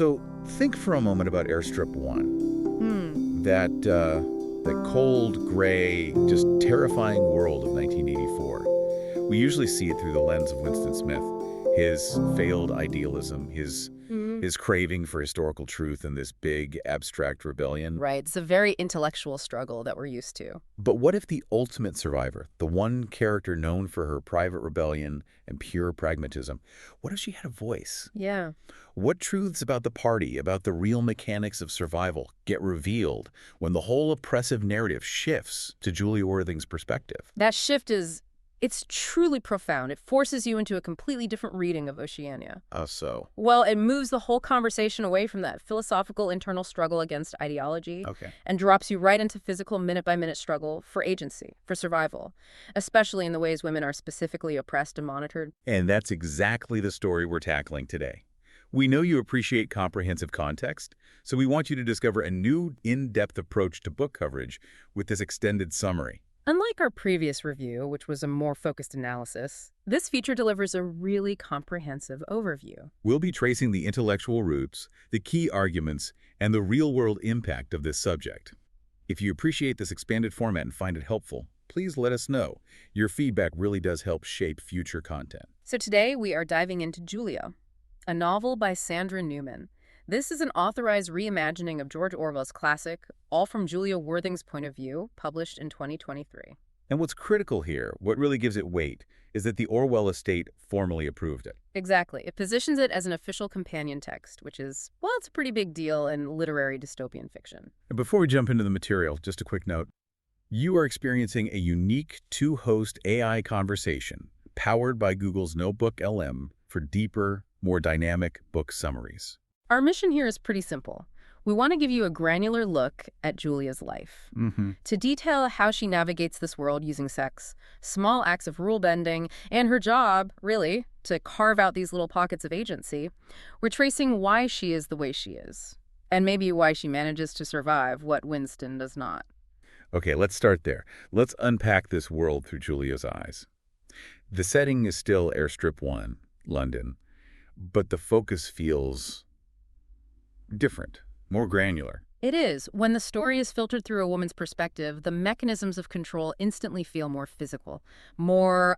So think for a moment about Airstrip One. That cold, gray, just terrifying world of 1984. We usually see it through the lens of Winston Smith, his failed idealism, his craving for historical truth, and this big, abstract rebellion. Right. It's a very intellectual struggle that we're used to. But what if the ultimate survivor, the one character known for her private rebellion and pure pragmatism, what if she had a voice? Yeah. What truths about the party, about the real mechanics of survival, get revealed when the whole oppressive narrative shifts to Julia Worthing's perspective? That shift it's truly profound. It forces you into a completely different reading of Oceania. So? Well, it moves the whole conversation away from that philosophical internal struggle against ideology and drops you right into physical minute-by-minute struggle for agency, for survival, especially in the ways women are specifically oppressed and monitored. And that's exactly the story we're tackling today. We know you appreciate comprehensive context, so we want you to discover a new, in-depth approach to book coverage with this extended summary. Unlike our previous review, which was a more focused analysis, this feature delivers a really comprehensive overview. We'll be tracing the intellectual roots, the key arguments, and the real-world impact of this subject. If you appreciate this expanded format and find it helpful, please let us know. Your feedback really does help shape future content. So today we are diving into Julia, a novel by Sandra Newman. This is an authorized reimagining of George Orwell's classic, all from Julia Worthing's point of view, published in 2023. And what's critical here, what really gives it weight, is that the Orwell estate formally approved it. Exactly. It positions it as an official companion text, which is, well, it's a pretty big deal in literary dystopian fiction. And before we jump into the material, just a quick note. You are experiencing a unique two-host AI conversation powered by Google's Notebook LM for deeper, more dynamic book summaries. Our mission here is pretty simple. We want to give you a granular look at Julia's life, to detail how she navigates this world using sex, small acts of rule bending, and her job, really, to carve out these little pockets of agency. We're tracing why she is the way she is, and maybe why she manages to survive what Winston does not. Okay, let's start there. Let's unpack this world through Julia's eyes. The setting is still Airstrip One, London, but the focus feels different, more granular. It is. When the story is filtered through a woman's perspective, the mechanisms of control instantly feel more physical, more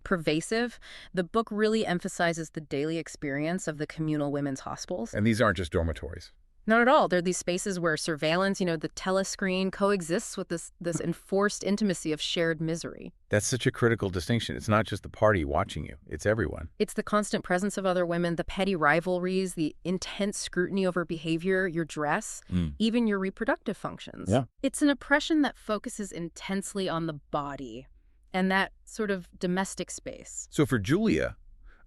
pervasive. The book really emphasizes the daily experience of the communal women's hospitals. And these aren't just dormitories. Not at all. They're these spaces where surveillance, the telescreen coexists with this enforced intimacy of shared misery. That's such a critical distinction. It's not just the party watching you. It's everyone. It's the constant presence of other women, the petty rivalries, the intense scrutiny over behavior, your dress, even your reproductive functions. Yeah. It's an oppression that focuses intensely on the body and that sort of domestic space. So for Julia,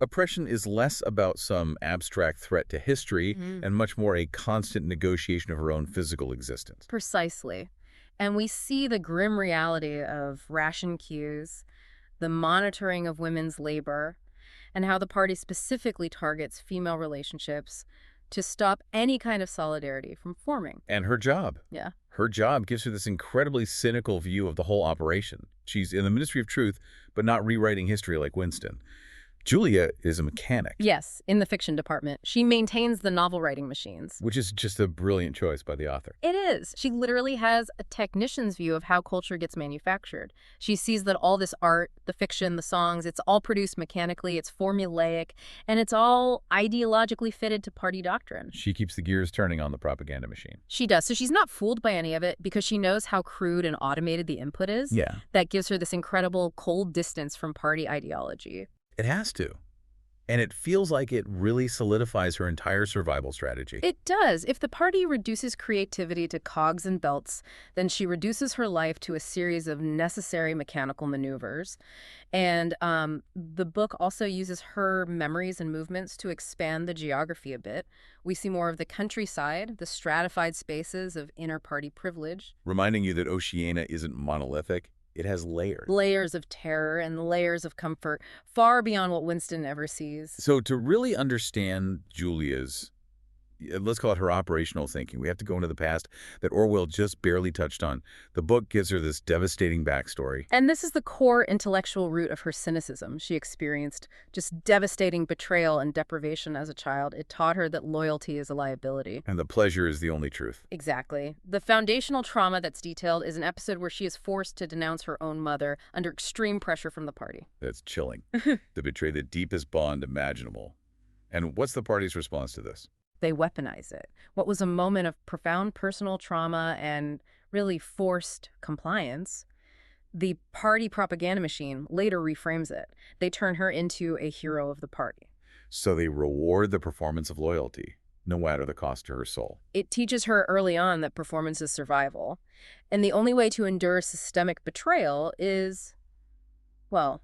oppression is less about some abstract threat to history and much more a constant negotiation of her own physical existence. Precisely. And we see the grim reality of ration queues, the monitoring of women's labor, and how the party specifically targets female relationships to stop any kind of solidarity from forming. And her job. Yeah. Her job gives her this incredibly cynical view of the whole operation. She's in the Ministry of Truth, but not rewriting history like Winston. Julia is a mechanic. Yes, in the fiction department. She maintains the novel writing machines. Which is just a brilliant choice by the author. It is. She literally has a technician's view of how culture gets manufactured. She sees that all this art, the fiction, the songs, it's all produced mechanically, it's formulaic, and it's all ideologically fitted to party doctrine. She keeps the gears turning on the propaganda machine. She does. So she's not fooled by any of it because she knows how crude and automated the input is. Yeah. That gives her this incredible cold distance from party ideology. It has to. And it feels like it really solidifies her entire survival strategy. It does. If the party reduces creativity to cogs and belts, then she reduces her life to a series of necessary mechanical maneuvers. And the book also uses her memories and movements to expand the geography a bit. We see more of the countryside, the stratified spaces of inner party privilege. Reminding you that Oceania isn't monolithic. It has layers. Layers of terror and layers of comfort, far beyond what Winston ever sees. So to really understand Julia's let's call it her operational thinking. We have to go into the past that Orwell just barely touched on. The book gives her this devastating backstory. And this is the core intellectual root of her cynicism. She experienced just devastating betrayal and deprivation as a child. It taught her that loyalty is a liability. And the pleasure is the only truth. Exactly. The foundational trauma that's detailed is an episode where she is forced to denounce her own mother under extreme pressure from the party. That's chilling. To betray the deepest bond imaginable. And what's the party's response to this? They weaponize it. What was a moment of profound personal trauma and really forced compliance, the party propaganda machine later reframes it. They turn her into a hero of the party. So they reward the performance of loyalty, no matter the cost to her soul. It teaches her early on that performance is survival. And the only way to endure systemic betrayal is, well,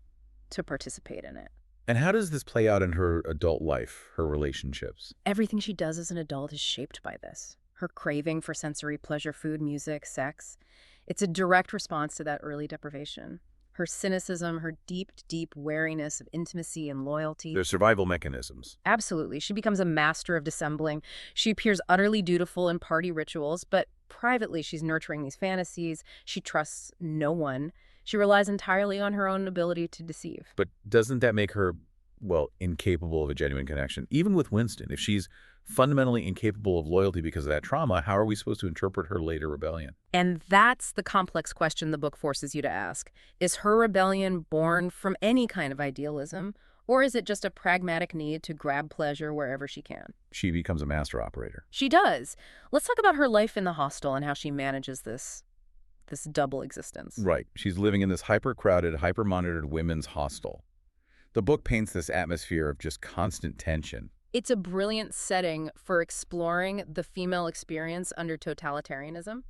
to participate in it. And how does this play out in her adult life, her relationships? Everything she does as an adult is shaped by this. Her craving for sensory pleasure, food, music, sex. It's a direct response to that early deprivation. Her cynicism, her deep, deep wariness of intimacy and loyalty. They're survival mechanisms. Absolutely. She becomes a master of dissembling. She appears utterly dutiful in party rituals, but privately she's nurturing these fantasies. She trusts no one. She relies entirely on her own ability to deceive. But doesn't that make her, well, incapable of a genuine connection? Even with Winston, if she's fundamentally incapable of loyalty because of that trauma, how are we supposed to interpret her later rebellion? And that's the complex question the book forces you to ask. Is her rebellion born from any kind of idealism, or is it just a pragmatic need to grab pleasure wherever she can? She becomes a master operator. She does. Let's talk about her life in the hostel and how she manages this double existence. Right. She's living in this hyper-crowded, hyper-monitored women's hostel. The book paints this atmosphere of just constant tension. It's a brilliant setting for exploring the female experience under totalitarianism.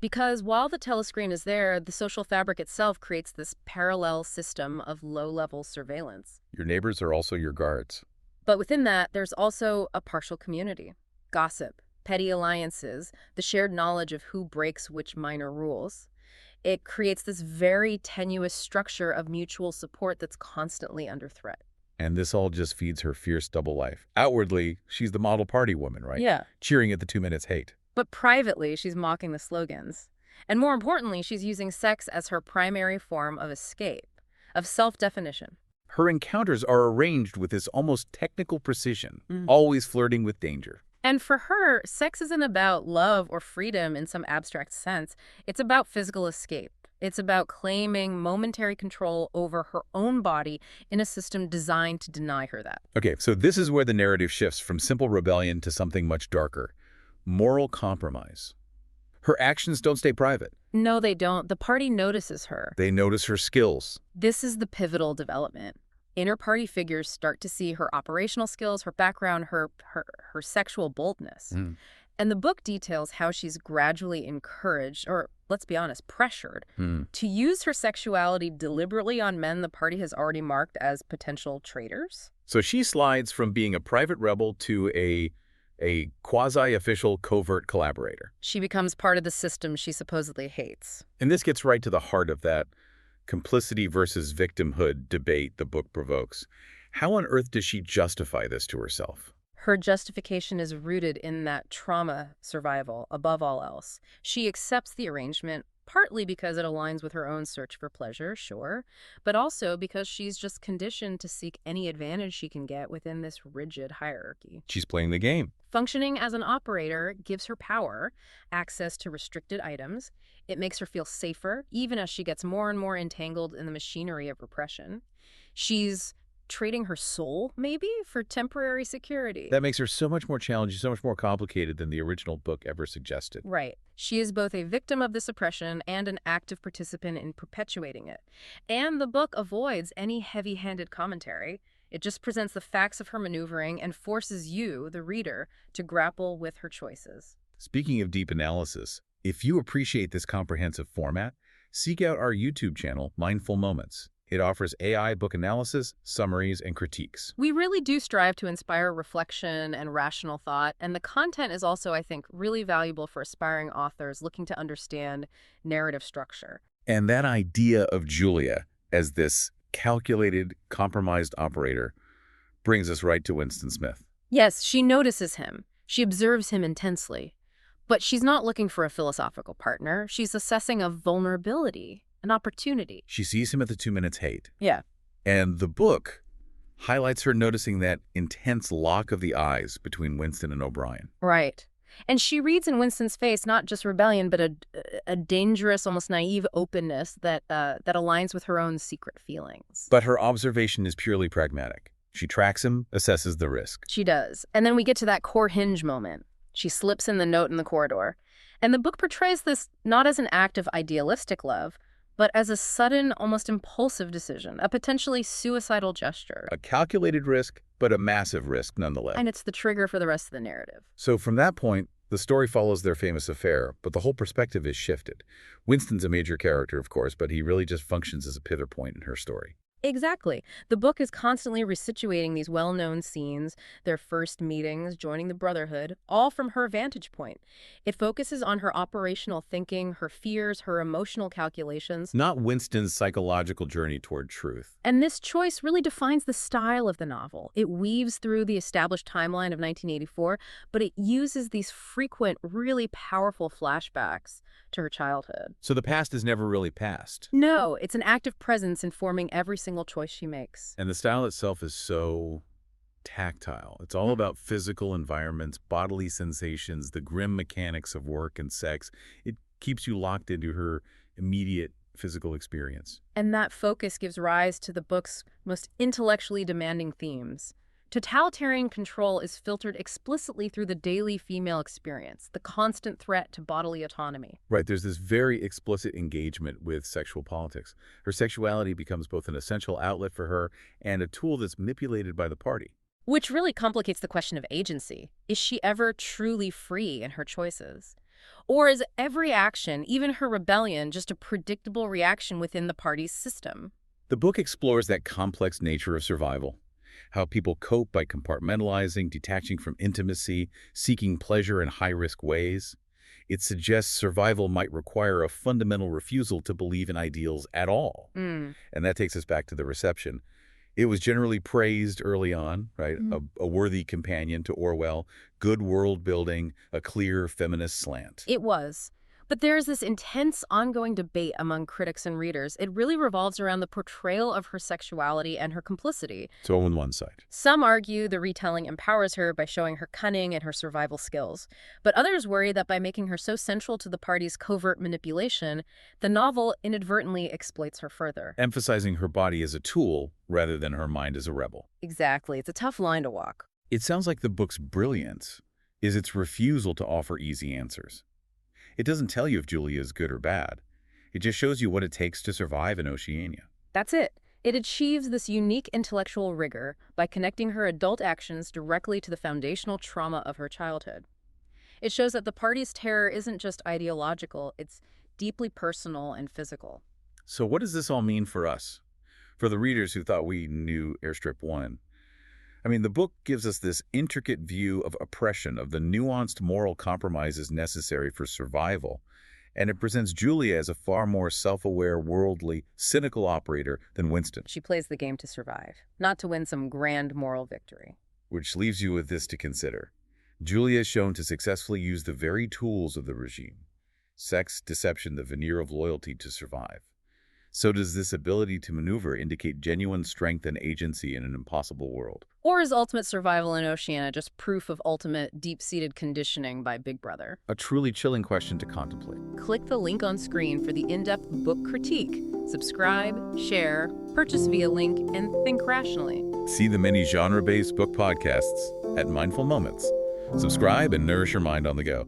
Because while the telescreen is there, the social fabric itself creates this parallel system of low-level surveillance. Your neighbors are also your guards. But within that, there's also a partial community. Gossip, petty alliances, the shared knowledge of who breaks which minor rules. It creates this very tenuous structure of mutual support that's constantly under threat. And this all just feeds her fierce double life. Outwardly, she's the model party woman, right? Yeah. Cheering at the 2 minutes hate. But privately, she's mocking the slogans. And more importantly, she's using sex as her primary form of escape, of self-definition. Her encounters are arranged with this almost technical precision, always flirting with danger. And for her, sex isn't about love or freedom in some abstract sense. It's about physical escape. It's about claiming momentary control over her own body in a system designed to deny her that. Okay, so this is where the narrative shifts from simple rebellion to something much darker. Moral compromise. Her actions don't stay private. No, they don't. The party notices her. They notice her skills. This is the pivotal development. Inner party figures start to see her operational skills, her background, her sexual boldness. And the book details how she's gradually encouraged, or let's be honest, pressured, to use her sexuality deliberately on men the party has already marked as potential traitors. So she slides from being a private rebel to a quasi-official covert collaborator. She becomes part of the system she supposedly hates. And this gets right to the heart of that complicity versus victimhood debate the book provokes. How on earth does she justify this to herself? Her justification is rooted in that trauma survival, above all else. She accepts the arrangement, partly because it aligns with her own search for pleasure, sure, but also because she's just conditioned to seek any advantage she can get within this rigid hierarchy. She's playing the game. Functioning as an operator gives her power, access to restricted items. It makes her feel safer, even as she gets more and more entangled in the machinery of repression. She's trading her soul, maybe, for temporary security. That makes her so much more challenging, so much more complicated than the original book ever suggested. Right. She is both a victim of this oppression and an active participant in perpetuating it. And the book avoids any heavy-handed commentary. It just presents the facts of her maneuvering and forces you, the reader, to grapple with her choices. Speaking of deep analysis, if you appreciate this comprehensive format, seek out our YouTube channel, Mindful Moments. It offers AI book analysis, summaries, and critiques. We really do strive to inspire reflection and rational thought, and the content is also, I think, really valuable for aspiring authors looking to understand narrative structure. And that idea of Julia as this calculated, compromised operator brings us right to Winston Smith. Yes, she notices him. She observes him intensely. But she's not looking for a philosophical partner. She's assessing a vulnerability, an opportunity. She sees him at the 2 minutes hate. Yeah. And the book highlights her noticing that intense lock of the eyes between Winston and O'Brien. Right. And she reads in Winston's face not just rebellion, but a dangerous, almost naive openness that aligns with her own secret feelings. But her observation is purely pragmatic. She tracks him, assesses the risk. She does. And then we get to that core hinge moment. She slips in the note in the corridor. And the book portrays this not as an act of idealistic love, but as a sudden, almost impulsive decision, a potentially suicidal gesture. A calculated risk, but a massive risk nonetheless. And it's the trigger for the rest of the narrative. So from that point, the story follows their famous affair, but the whole perspective is shifted. Winston's a major character, of course, but he really just functions as a pivot point in her story. Exactly. The book is constantly resituating these well-known scenes, their first meetings, joining the Brotherhood, all from her vantage point. It focuses on her operational thinking, her fears, her emotional calculations. Not Winston's psychological journey toward truth. And this choice really defines the style of the novel. It weaves through the established timeline of 1984, but it uses these frequent, really powerful flashbacks to her childhood. So the past is never really past. No, it's an active presence informing every single choice she makes. And the style itself is so tactile. It's all about physical environments, bodily sensations, the grim mechanics of work and sex. It keeps you locked into her immediate physical experience. And that focus gives rise to the book's most intellectually demanding themes. Totalitarian control is filtered explicitly through the daily female experience, the constant threat to bodily autonomy. Right, there's this very explicit engagement with sexual politics. Her sexuality becomes both an essential outlet for her and a tool that's manipulated by the party. Which really complicates the question of agency. Is she ever truly free in her choices? Or is every action, even her rebellion, just a predictable reaction within the party's system? The book explores that complex nature of survival. How people cope by compartmentalizing, detaching from intimacy, seeking pleasure in high-risk ways. It suggests survival might require a fundamental refusal to believe in ideals at all. And that takes us back to the reception. It was generally praised early on, right? A worthy companion to Orwell, good world building, a clear feminist slant. It was. But there's this intense ongoing debate among critics and readers. It really revolves around the portrayal of her sexuality and her complicity. So on one side. Some argue the retelling empowers her by showing her cunning and her survival skills. But others worry that by making her so central to the party's covert manipulation, the novel inadvertently exploits her further. Emphasizing her body as a tool rather than her mind as a rebel. Exactly. It's a tough line to walk. It sounds like the book's brilliance is its refusal to offer easy answers. It doesn't tell you if Julia is good or bad. It just shows you what it takes to survive in Oceania. That's it. It achieves this unique intellectual rigor by connecting her adult actions directly to the foundational trauma of her childhood. It shows that the party's terror isn't just ideological, it's deeply personal and physical. So what does this all mean for us? For the readers who thought we knew Airstrip One? I mean, the book gives us this intricate view of oppression, of the nuanced moral compromises necessary for survival, and it presents Julia as a far more self-aware, worldly, cynical operator than Winston. She plays the game to survive, not to win some grand moral victory. Which leaves you with this to consider. Julia is shown to successfully use the very tools of the regime. Sex, deception, the veneer of loyalty to survive. So does this ability to maneuver indicate genuine strength and agency in an impossible world? Or is ultimate survival in Oceania just proof of ultimate deep-seated conditioning by Big Brother? A truly chilling question to contemplate. Click the link on screen for the in-depth book critique. Subscribe, share, purchase via link, and think rationally. See the many genre-based book podcasts at Mindful Moments. Subscribe and nourish your mind on the go.